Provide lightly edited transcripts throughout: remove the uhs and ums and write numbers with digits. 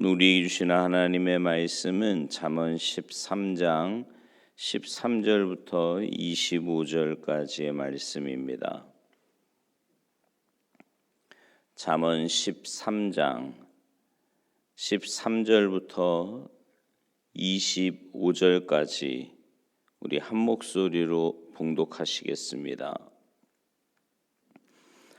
오늘 우리에게 주시는 하나님의 말씀은 잠언 13장 13절부터 25절까지의 말씀입니다. 잠언 13장 13절부터 25절까지 우리 한 목소리로 봉독하시겠습니다.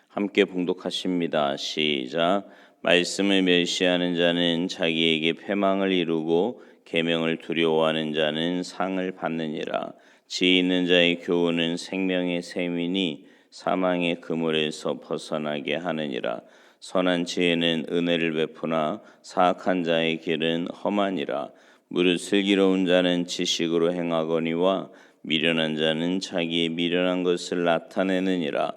함께 봉독하십니다. 시작. 말씀을 멸시하는 자는 자기에게 패망을 이루고 계명을 두려워하는 자는 상을 받느니라. 지혜 있는 자의 교훈은 생명의 샘이니 사망의 그물에서 벗어나게 하느니라. 선한 지혜는 은혜를 베푸나 사악한 자의 길은 험하니라. 무릇 슬기로운 자는 지식으로 행하거니와 미련한 자는 자기의 미련한 것을 나타내느니라.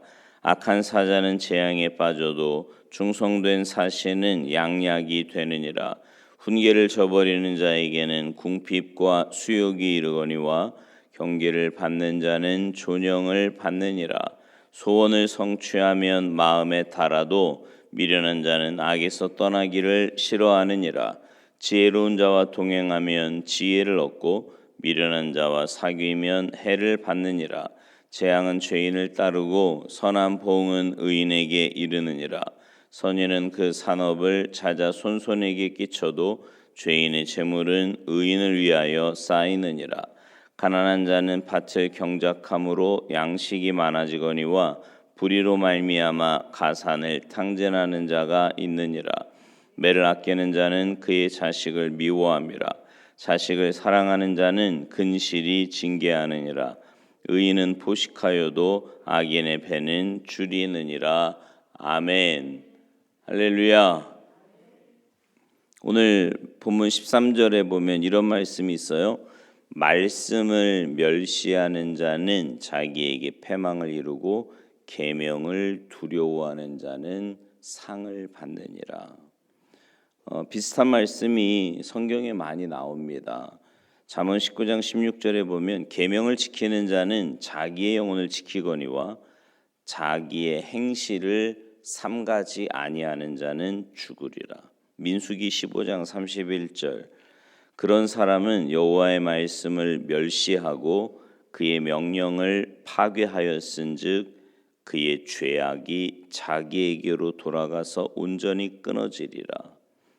악한 사자는 재앙에 빠져도 충성된 사신은 양약이 되느니라. 훈계를 저버리는 자에게는 궁핍과 수욕이 이르거니와 경계를 받는 자는 존영을 받느니라. 소원을 성취하면 마음에 달아도 미련한 자는 악에서 떠나기를 싫어하느니라. 지혜로운 자와 동행하면 지혜를 얻고 미련한 자와 사귀면 해를 받느니라. 재앙은 죄인을 따르고 선한 보응은 의인에게 이르느니라. 선인은 그 산업을 찾아 손손에게 끼쳐도 죄인의 재물은 의인을 위하여 쌓이느니라. 가난한 자는 밭을 경작함으로 양식이 많아지거니와 불의로 말미암아 가산을 탕진하는 자가 있느니라. 매를 아끼는 자는 그의 자식을 미워함이라. 자식을 사랑하는 자는 근실이 징계하느니라. 의인은 포식하여도 악인의 배는 줄이느니라. 아멘. 할렐루야. 오늘 본문 13절에 보면 이런 말씀이 있어요. 말씀을 멸시하는 자는 자기에게 패망을 이루고 계명을 두려워하는 자는 상을 받느니라. 비슷한 말씀이 성경에 많이 나옵니다. 잠언 19장 16절에 보면 계명을 지키는 자는 자기의 영혼을 지키거니와 자기의 행실을 삼가지 아니하는 자는 죽으리라. 민수기 15장 31절 그런 사람은 여호와의 말씀을 멸시하고 그의 명령을 파괴하였은즉 그의 죄악이 자기에게로 돌아가서 온전히 끊어지리라.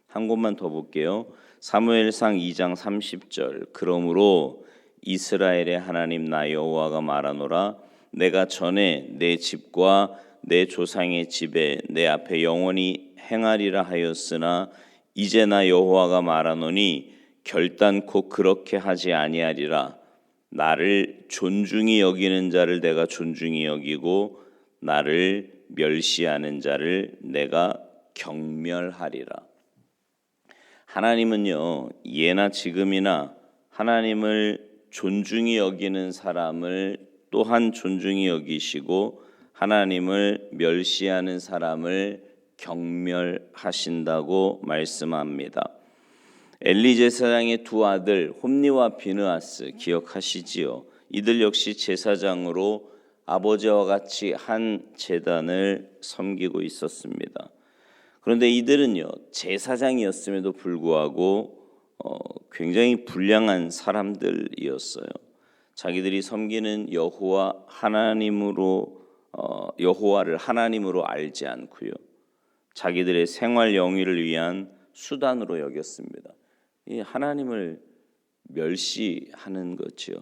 한 곳만 더 볼게요. 사무엘상 2장 30절 그러므로 이스라엘의 하나님 나 여호와가 말하노라. 내가 전에 내 집과 내 조상의 집에 내 앞에 영원히 행하리라 하였으나 이제 나 여호와가 말하노니 결단코 그렇게 하지 아니하리라. 나를 존중히 여기는 자를 내가 존중히 여기고 나를 멸시하는 자를 내가 경멸하리라. 하나님은요, 예나 지금이나 하나님을 존중히 여기는 사람을 또한 존중히 여기시고 하나님을 멸시하는 사람을 경멸하신다고 말씀합니다. 엘리 제사장의 두 아들 홈니와 비느하스 기억하시지요? 이들 역시 제사장으로 아버지와 같이 한 제단을 섬기고 있었습니다. 그런데 이들은요, 제사장이었음에도 불구하고 굉장히 불량한 사람들이었어요. 자기들이 섬기는 여호와를 하나님으로 알지 않고요, 자기들의 생활 영위를 위한 수단으로 여겼습니다. 이 하나님을 멸시하는 거지요.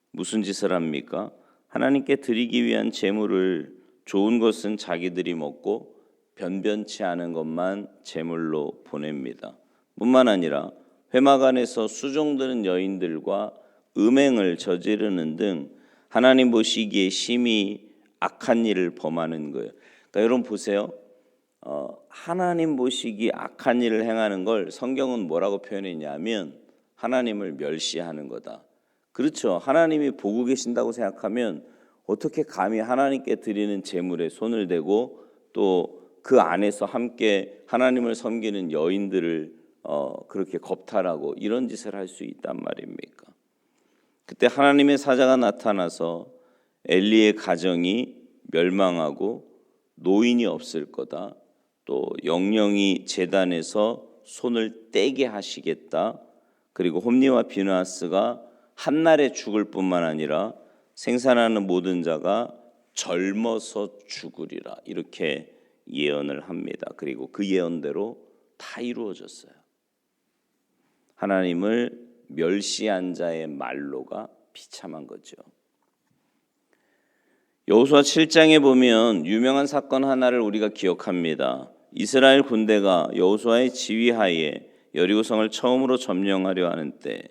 무슨 짓을 합니까? 하나님께 드리기 위한 제물을 좋은 것은 자기들이 먹고 변변치 않은 것만 제물로 보냅니다. 뿐만 아니라 회막안에서 수종드는 여인들과 음행을 저지르는 등 하나님 보시기에 심히 악한 일을 범하는 거예요. 그러니까 여러분 보세요. 하나님 보시기 악한 일을 행하는 걸 성경은 뭐라고 표현했냐면 하나님을 멸시하는 거다. 그렇죠. 하나님이 보고 계신다고 생각하면 어떻게 감히 하나님께 드리는 제물에 손을 대고 또 그 안에서 함께 하나님을 섬기는 여인들을 그렇게 겁탈하고 이런 짓을 할 수 있단 말입니까? 그때 하나님의 사자가 나타나서 엘리의 가정이 멸망하고 노인이 없을 거다. 또 영영이 제단에서 손을 떼게 하시겠다. 그리고 홈리와 비느하스가 한날에 죽을 뿐만 아니라 생산하는 모든 자가 젊어서 죽으리라. 이렇게 예언을 합니다. 그리고 그 예언대로 다 이루어졌어요. 하나님을 멸시한 자의 말로가 비참한 거죠. 여호수아 7장에 보면 유명한 사건 하나를 우리가 기억합니다. 이스라엘 군대가 여호수아의 지휘하에 여리고성을 처음으로 점령하려 하는 때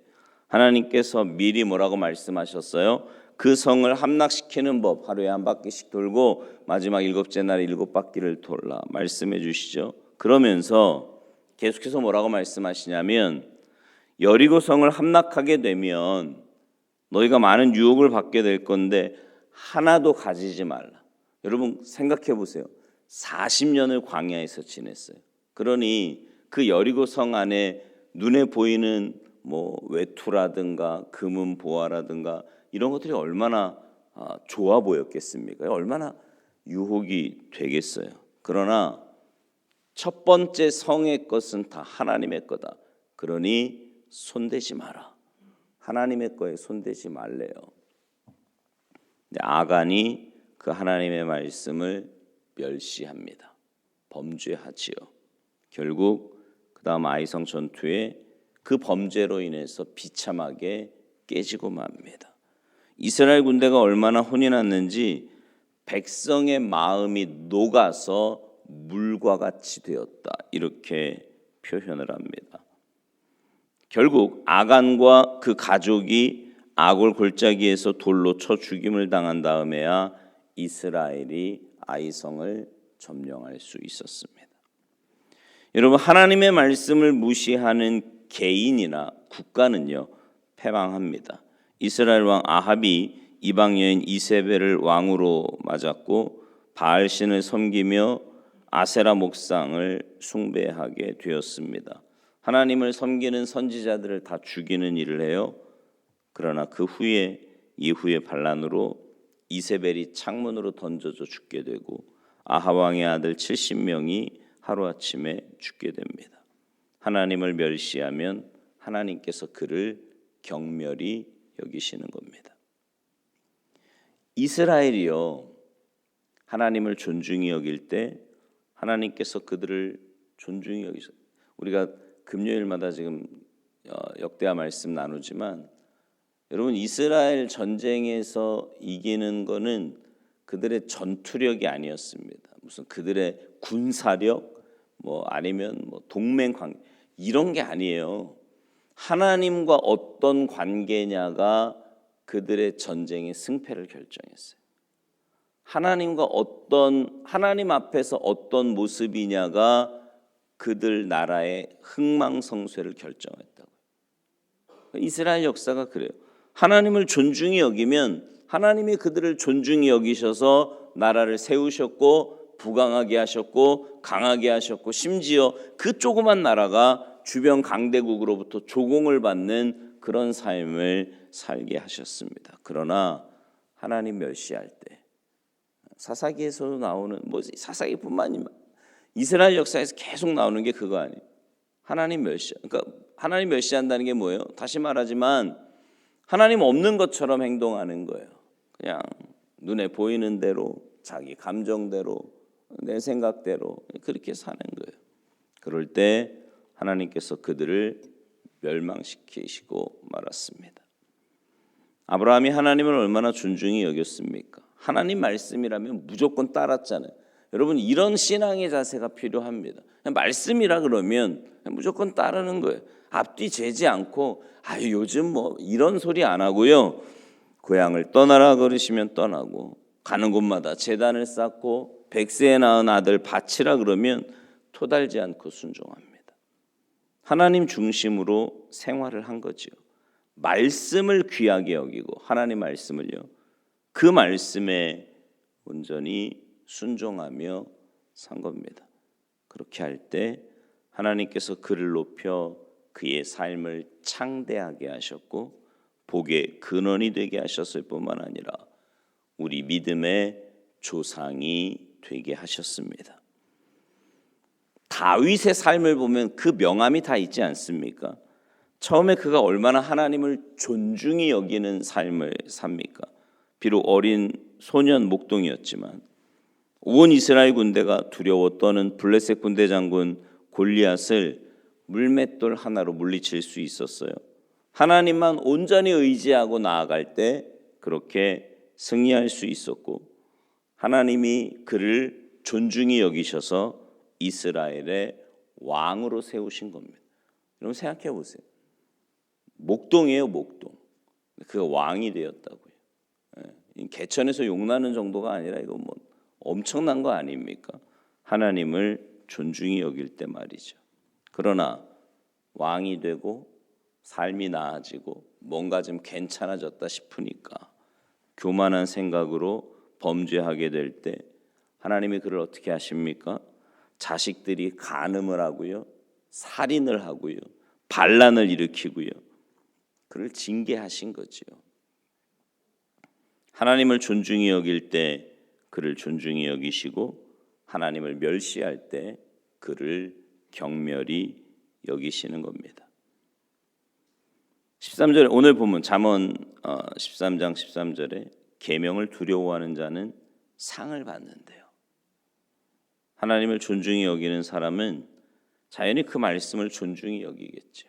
하나님께서 미리 뭐라고 말씀하셨어요? 그 성을 함락시키는 법, 하루에 한 바퀴씩 돌고 마지막 7째 날에 7바퀴를 돌라 말씀해 주시죠. 그러면서 계속해서 뭐라고 말씀하시냐면 여리고성을 함락하게 되면 너희가 많은 유혹을 받게 될 건데 하나도 가지지 말라. 여러분 생각해 보세요. 40년을 광야에서 지냈어요. 그러니 그 여리고성 안에 눈에 보이는 뭐 외투라든가 금은 보화라든가 이런 것들이 얼마나 좋아 보였겠습니까? 얼마나 유혹이 되겠어요. 그러나 첫 번째 성의 것은 다 하나님의 거다. 그러니 손대지 마라. 하나님의 거에 손대지 말래요. 근데 아간이 그 하나님의 말씀을 멸시합니다. 범죄하지요. 결국 그 다음 아이성 전투에 그 범죄로 인해서 비참하게 깨지고 맙니다. 이스라엘 군대가 얼마나 혼이 났는지 백성의 마음이 녹아서 물과 같이 되었다. 이렇게 표현을 합니다. 결국 아간과 그 가족이 아골 골짜기에서 돌로 쳐 죽임을 당한 다음에야 이스라엘이 아이성을 점령할 수 있었습니다. 여러분 하나님의 말씀을 무시하는 개인이나 국가는요 패망합니다. 이스라엘 왕 아합이 이방 여인 이세벨을 왕으로 맞았고 바알신을 섬기며 아세라 목상을 숭배하게 되었습니다. 하나님을 섬기는 선지자들을 다 죽이는 일을 해요. 그러나 그 이후에 반란으로 이세벨이 창문으로 던져져 죽게 되고 아합 왕의 아들 70명이 하루아침에 죽게 됩니다. 하나님을 멸시하면 하나님께서 그를 경멸히 여기시는 겁니다. 이스라엘이요 하나님을 존중히 여길 때 하나님께서 그들을 존중히 여기셔. 우리가 금요일마다 지금 역대하 말씀 나누지만 여러분 이스라엘 전쟁에서 이기는 거는 그들의 전투력이 아니었습니다. 무슨 그들의 군사력 뭐 아니면 뭐 동맹 관계 이런 게 아니에요. 하나님과 어떤 관계냐가 그들의 전쟁의 승패를 결정했어요. 하나님 앞에서 어떤 모습이냐가 그들 나라의 흥망성쇠를 결정했다고요. 이스라엘 역사가 그래요. 하나님을 존중히 여기면 하나님이 그들을 존중히 여기셔서 나라를 세우셨고 부강하게 하셨고 강하게 하셨고 심지어 그 조그만 나라가 주변 강대국으로부터 조공을 받는 그런 삶을 살게 하셨습니다. 그러나 하나님 멸시할 때 사사기에서도 나오는 사사기뿐만 아니라 이스라엘 역사에서 계속 나오는 게 그거 아니에요. 하나님 멸시. 그러니까 하나님 멸시한다는 게 뭐예요? 다시 말하지만 하나님 없는 것처럼 행동하는 거예요. 그냥 눈에 보이는 대로 자기 감정대로 내 생각대로 그렇게 사는 거예요. 그럴 때 하나님께서 그들을 멸망시키시고 말았습니다. 아브라함이 하나님을 얼마나 존중히 여겼습니까? 하나님 말씀이라면 무조건 따랐잖아요. 여러분 이런 신앙의 자세가 필요합니다. 말씀이라 그러면 무조건 따르는 거예요. 앞뒤 재지 않고 요즘 뭐 이런 소리 안 하고요. 고향을 떠나라 그러시면 떠나고 가는 곳마다 제단을 쌓고 백세에 낳은 아들 바치라 그러면 토달지 않고 순종합니다. 하나님 중심으로 생활을 한 거죠. 말씀을 귀하게 여기고 하나님 말씀을요. 그 말씀에 온전히 순종하며 산 겁니다. 그렇게 할 때 하나님께서 그를 높여 그의 삶을 창대하게 하셨고 복의 근원이 되게 하셨을 뿐만 아니라 우리 믿음의 조상이 되게 하셨습니다. 다윗의 삶을 보면 그 명암이 다 있지 않습니까? 처음에 그가 얼마나 하나님을 존중히 여기는 삶을 삽니까? 비록 어린 소년 목동이었지만 온 이스라엘 군대가 두려워 떠는 블레셋 군대 장군 골리앗을 물맷돌 하나로 물리칠 수 있었어요. 하나님만 온전히 의지하고 나아갈 때 그렇게 승리할 수 있었고, 하나님이 그를 존중히 여기셔서 이스라엘의 왕으로 세우신 겁니다. 여러분 생각해 보세요. 목동이에요, 목동. 그가 왕이 되었다고요. 개천에서 용나는 정도가 아니라 이거 뭐 엄청난 거 아닙니까? 하나님을 존중히 여길 때 말이죠. 그러나 왕이 되고 삶이 나아지고 뭔가 좀 괜찮아졌다 싶으니까 교만한 생각으로 범죄하게 될 때 하나님이 그를 어떻게 하십니까? 자식들이 간음을 하고요, 살인을 하고요, 반란을 일으키고요, 그를 징계하신 거지요. 하나님을 존중히 여길 때 그를 존중히 여기시고, 하나님을 멸시할 때 그를 경멸히 여기시는 겁니다. 13절에 오늘 보면 잠언 13장 13절에 계명을 두려워하는 자는 상을 받는데요. 하나님을 존중히 여기는 사람은 자연히 그 말씀을 존중히 여기겠죠.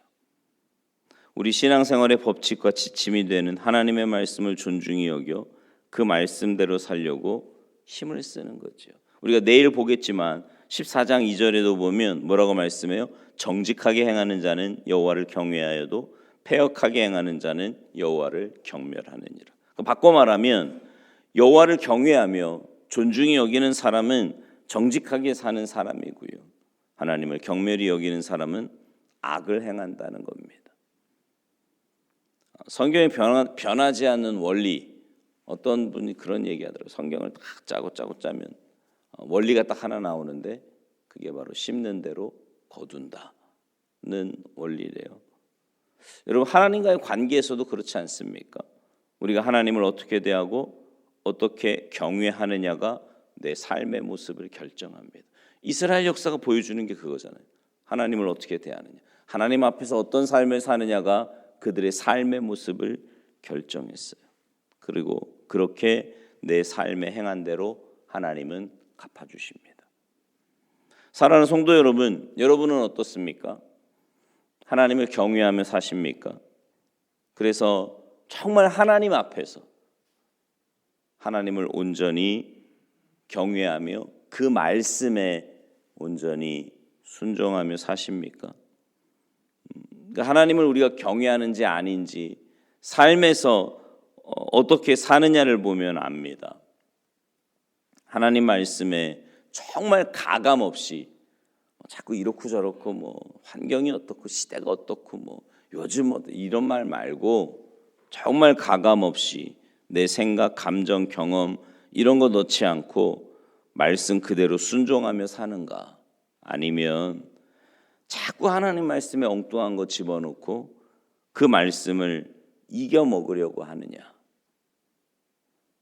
우리 신앙생활의 법칙과 지침이 되는 하나님의 말씀을 존중히 여겨 그 말씀대로 살려고 힘을 쓰는 거죠. 우리가 내일 보겠지만 14장 2절에도 보면 뭐라고 말씀해요? 정직하게 행하는 자는 여호와를 경외하여도 패역하게 행하는 자는 여호와를 경멸하느니라. 바꿔 말하면 여호와를 경외하며 존중히 여기는 사람은 정직하게 사는 사람이고요, 하나님을 경멸히 여기는 사람은 악을 행한다는 겁니다. 성경에 변하지 않는 원리, 어떤 분이 그런 얘기하더라고요. 성경을 딱 짜고 짜면 원리가 딱 하나 나오는데 그게 바로 심는 대로 거둔다는 원리래요. 여러분 하나님과의 관계에서도 그렇지 않습니까? 우리가 하나님을 어떻게 대하고 어떻게 경외하느냐가 내 삶의 모습을 결정합니다. 이스라엘 역사가 보여주는 게 그거잖아요. 하나님을 어떻게 대하느냐, 하나님 앞에서 어떤 삶을 사느냐가 그들의 삶의 모습을 결정했어요. 그리고 그렇게 내 삶에 행한 대로 하나님은 갚아주십니다. 사랑하는 성도 여러분, 여러분은 어떻습니까? 하나님을 경외하며 사십니까? 그래서 정말 하나님 앞에서 하나님을 온전히 경외하며 그 말씀에 온전히 순종하며 사십니까? 하나님을 우리가 경외하는지 아닌지 삶에서 어떻게 사느냐를 보면 압니다. 하나님 말씀에 정말 가감 없이 자꾸 이렇고 저렇고 뭐 환경이 어떻고 시대가 어떻고 뭐 요즘 이런 말 말고 정말 가감 없이 내 생각, 감정, 경험 이런 거 넣지 않고 말씀 그대로 순종하며 사는가, 아니면 자꾸 하나님 말씀에 엉뚱한 거 집어넣고 그 말씀을 이겨 먹으려고 하느냐,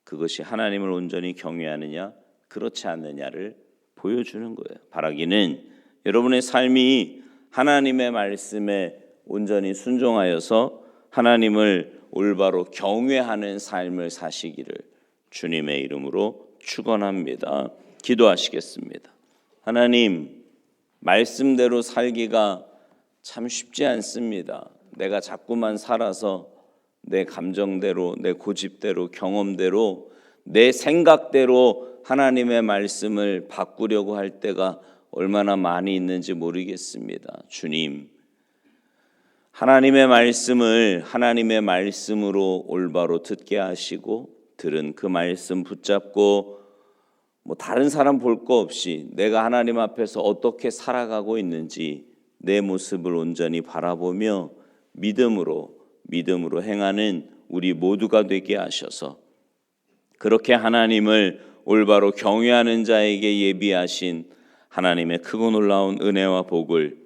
그것이 하나님을 온전히 경외하느냐 그렇지 않느냐를 보여주는 거예요. 바라기는 여러분의 삶이 하나님의 말씀에 온전히 순종하여서 하나님을 올바로 경외하는 삶을 사시기를 주님의 이름으로 축원합니다. 기도하시겠습니다. 하나님, 말씀대로 살기가 참 쉽지 않습니다. 내가 자꾸만 살아서 내 감정대로, 내 고집대로, 경험대로, 내 생각대로 하나님의 말씀을 바꾸려고 할 때가 얼마나 많이 있는지 모르겠습니다. 주님, 하나님의 말씀을 하나님의 말씀으로 올바로 듣게 하시고, 들은 그 말씀 붙잡고 뭐 다른 사람 볼 거 없이 내가 하나님 앞에서 어떻게 살아가고 있는지 내 모습을 온전히 바라보며 믿음으로 행하는 우리 모두가 되게 하셔서, 그렇게 하나님을 올바로 경외하는 자에게 예비하신 하나님의 크고 놀라운 은혜와 복을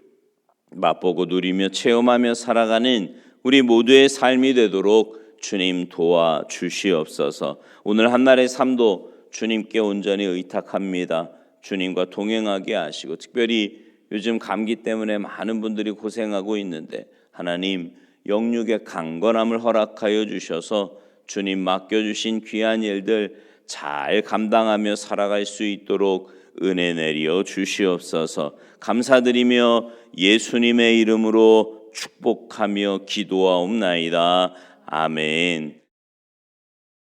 맛보고 누리며 체험하며 살아가는 우리 모두의 삶이 되도록 주님 도와주시옵소서. 오늘 한날의 삶도 주님께 온전히 의탁합니다. 주님과 동행하게 하시고, 특별히 요즘 감기 때문에 많은 분들이 고생하고 있는데 하나님 영육의 강건함을 허락하여 주셔서 주님 맡겨주신 귀한 일들 잘 감당하며 살아갈 수 있도록 은혜 내려 주시옵소서. 감사드리며 예수님의 이름으로 축복하며 기도하옵나이다. 아멘.